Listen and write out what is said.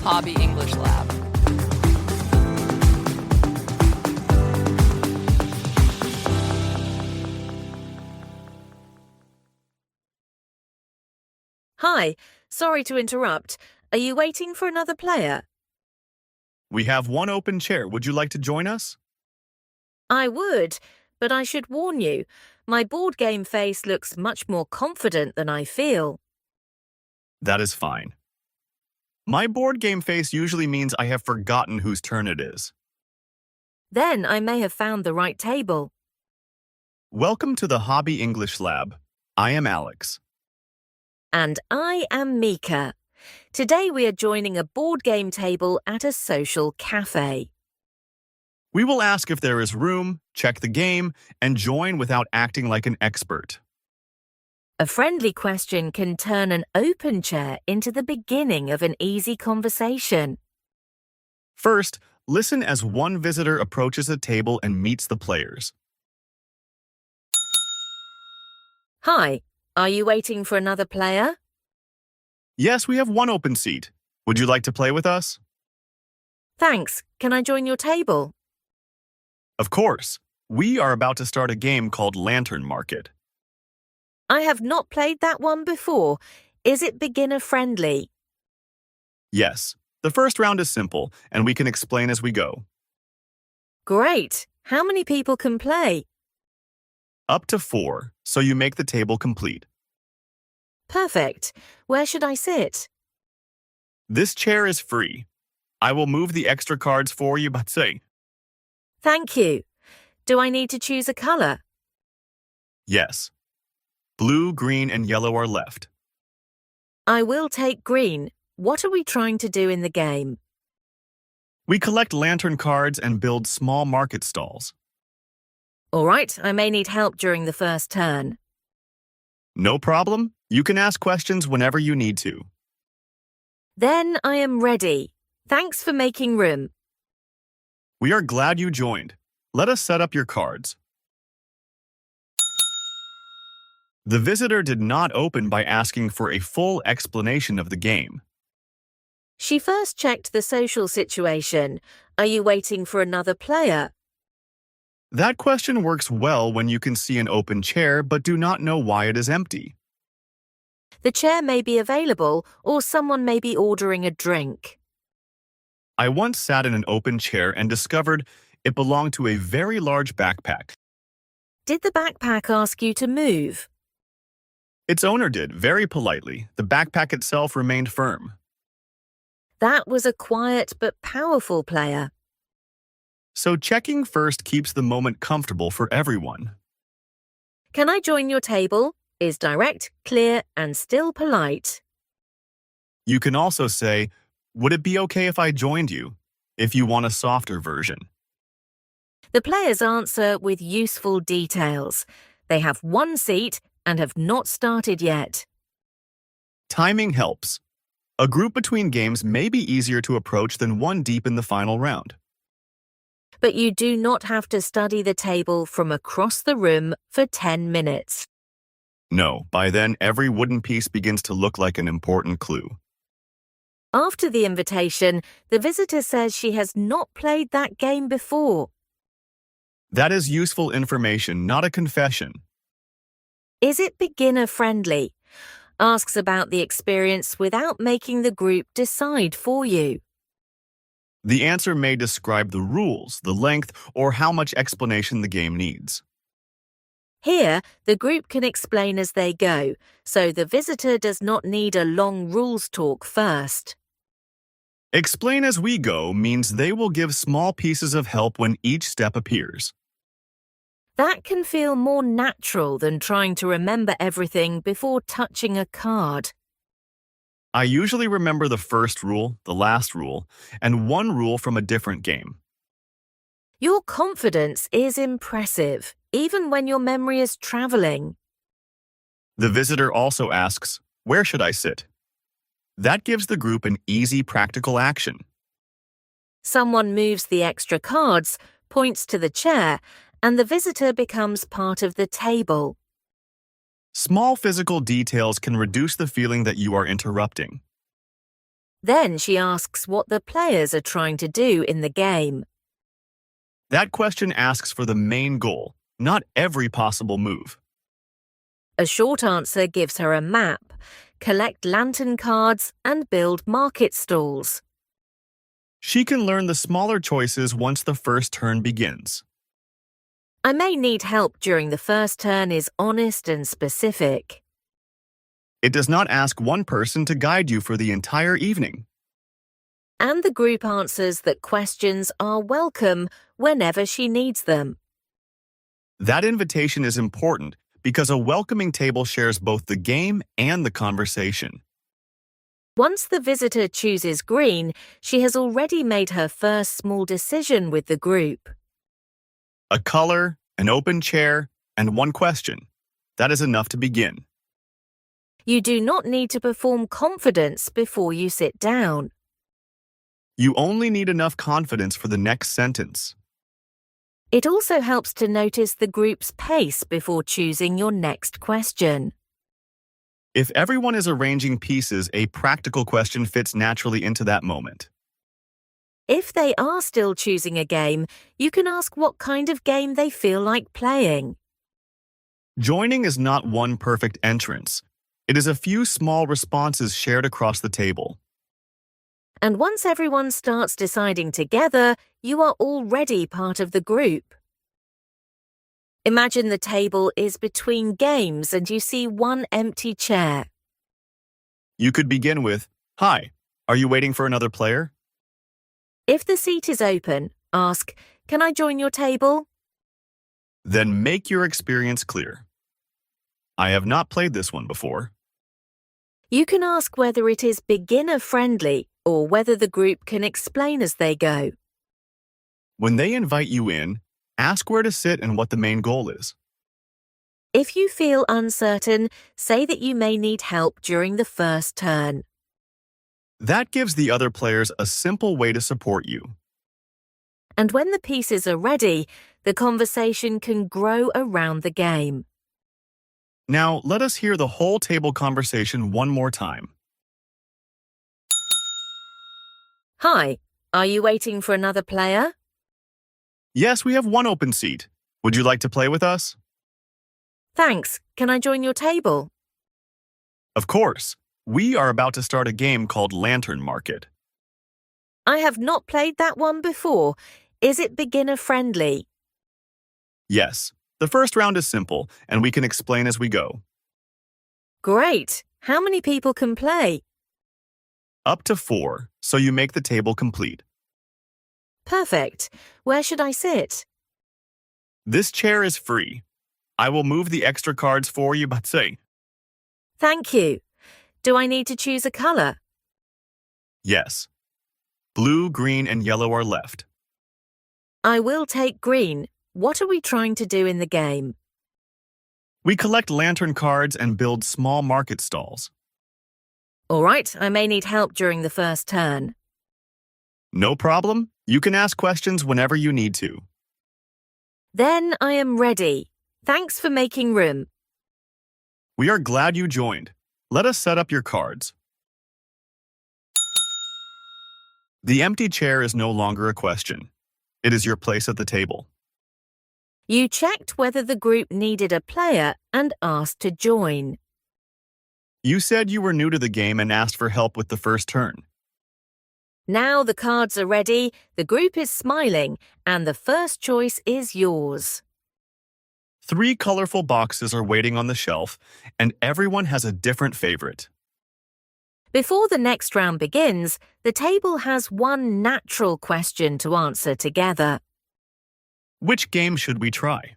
Hobby English Lab. Hi, sorry to interrupt. Are you waiting for another player? We have one open chair. Would you like to join us? I would, but I should warn you, my board game face looks much more confident than I feel. That is fine. My board game face usually means I have forgotten whose turn it is. Then I may have found the right table. Welcome to the Hobby English Lab. I am Alex. And I am Mika. Today we are joining a board game table at a social cafe. We will ask if there is room, check the game, and join without acting like an expert. A friendly question can turn an open chair into the beginning of an easy conversation. First, listen as one visitor approaches a table and meets the players. Hi, are you waiting for another player? Yes, we have one open seat. Would you like to play with us? Thanks. Can I join your table? Of course. We are about to start a game called Lantern Market. I have not played that one before. Is it beginner-friendly? Yes, the first round is simple, and we can explain as we go. Great. How many people can play? Up to 4, so you make the table complete. Perfect. Where should I sit? This chair is free. I will move the extra cards for you, but say, Thank you. Do I need to choose a color? yes. Blue, green, and yellow are left. I will take green. What are we trying to do in the game? We collect lantern cards and build small market stalls. All right, I may need help during the first turn. No problem. You can ask questions whenever you need to. Then I am ready. Thanks for making room. We are glad you joined. Let us set up your cards. The visitor did not open by asking for a full explanation of the game. She first checked the social situation. Are you waiting for another player? That question works well when you can see an open chair but do not know why it is empty. The chair may be available or someone may be ordering a drink. I once sat in an open chair and discovered it belonged to a very large backpack. Did the backpack ask you to move? Its owner did, very politely. The backpack itself remained firm. That was a quiet but powerful player. So checking first keeps the moment comfortable for everyone. Can I join your table? Is direct, clear, and still polite. You can also say, would it be okay if I joined you, if you want a softer version? The players answer with useful details. They have one seat and have not started yet. Timing helps. A group between games may be easier to approach than one deep in the final round. But you do not have to study the table from across the room for 10 minutes. No, by then every wooden piece begins to look like an important clue. After the invitation, the visitor says she has not played that game before. That is useful information, not a confession. Is it beginner-friendly? Asks about the experience without making the group decide for you. The answer may describe the rules, the length, or how much explanation the game needs. Here, the group can explain as they go, so the visitor does not need a long rules talk first. Explain as we go means they will give small pieces of help when each step appears. That can feel more natural than trying to remember everything before touching a card. I usually remember the first rule, the last rule, and one rule from a different game. Your confidence is impressive, even when your memory is traveling. The visitor also asks, where should I sit? That gives the group an easy practical action. Someone moves the extra cards, points to the chair, and the visitor becomes part of the table. Small physical details can reduce the feeling that you are interrupting. Then she asks what the players are trying to do in the game. That question asks for the main goal, not every possible move. A short answer gives her a map, collect lantern cards, and build market stalls. She can learn the smaller choices once the first turn begins. I may need help during the first turn is honest and specific. It does not ask one person to guide you for the entire evening. And the group answers that questions are welcome whenever she needs them. That invitation is important because a welcoming table shares both the game and the conversation. Once the visitor chooses green, she has already made her first small decision with the group. A color, an open chair, and one question. That is enough to begin. You do not need to perform confidence before you sit down. You only need enough confidence for the next sentence. It also helps to notice the group's pace before choosing your next question. If everyone is arranging pieces, a practical question fits naturally into that moment. If they are still choosing a game, you can ask what kind of game they feel like playing. Joining is not one perfect entrance. It is a few small responses shared across the table. And once everyone starts deciding together, you are already part of the group. Imagine the table is between games and you see one empty chair. You could begin with, "Hi, are you waiting for another player?" If the seat is open, ask, "Can I join your table?" Then make your experience clear. "I have not played this one before." You can ask whether it is beginner-friendly or whether the group can explain as they go. When they invite you in, ask where to sit and what the main goal is. If you feel uncertain, say that you may need help during the first turn. That gives the other players a simple way to support you. And when the pieces are ready, the conversation can grow around the game. Now, let us hear the whole table conversation one more time. Hi, are you waiting for another player? Yes, we have one open seat. Would you like to play with us? Thanks, can I join your table? Of course. We are about to start a game called Lantern Market. I have not played that one before. Is it beginner-friendly? Yes, the first round is simple, and we can explain as we go. Great. How many people can play? Up to 4, so you make the table complete. Perfect. Where should I sit? This chair is free. I will move the extra cards for you, but say, Thank you. Do I need to choose a color? yes. Blue, green, and yellow are left. I will take green. What are we trying to do in the game? We collect lantern cards and build small market stalls. All right, I may need help during the first turn. No problem. You can ask questions whenever you need to. Then I am ready. Thanks for making room. We are glad you joined. Let us set up your cards. The empty chair is no longer a question. It is your place at the table. You checked whether the group needed a player and asked to join. You said you were new to the game and asked for help with the first turn. Now the cards are ready, the group is smiling, and the first choice is yours. 3 colorful boxes are waiting on the shelf, and everyone has a different favorite. Before the next round begins, the table has one natural question to answer together. Which game should we try?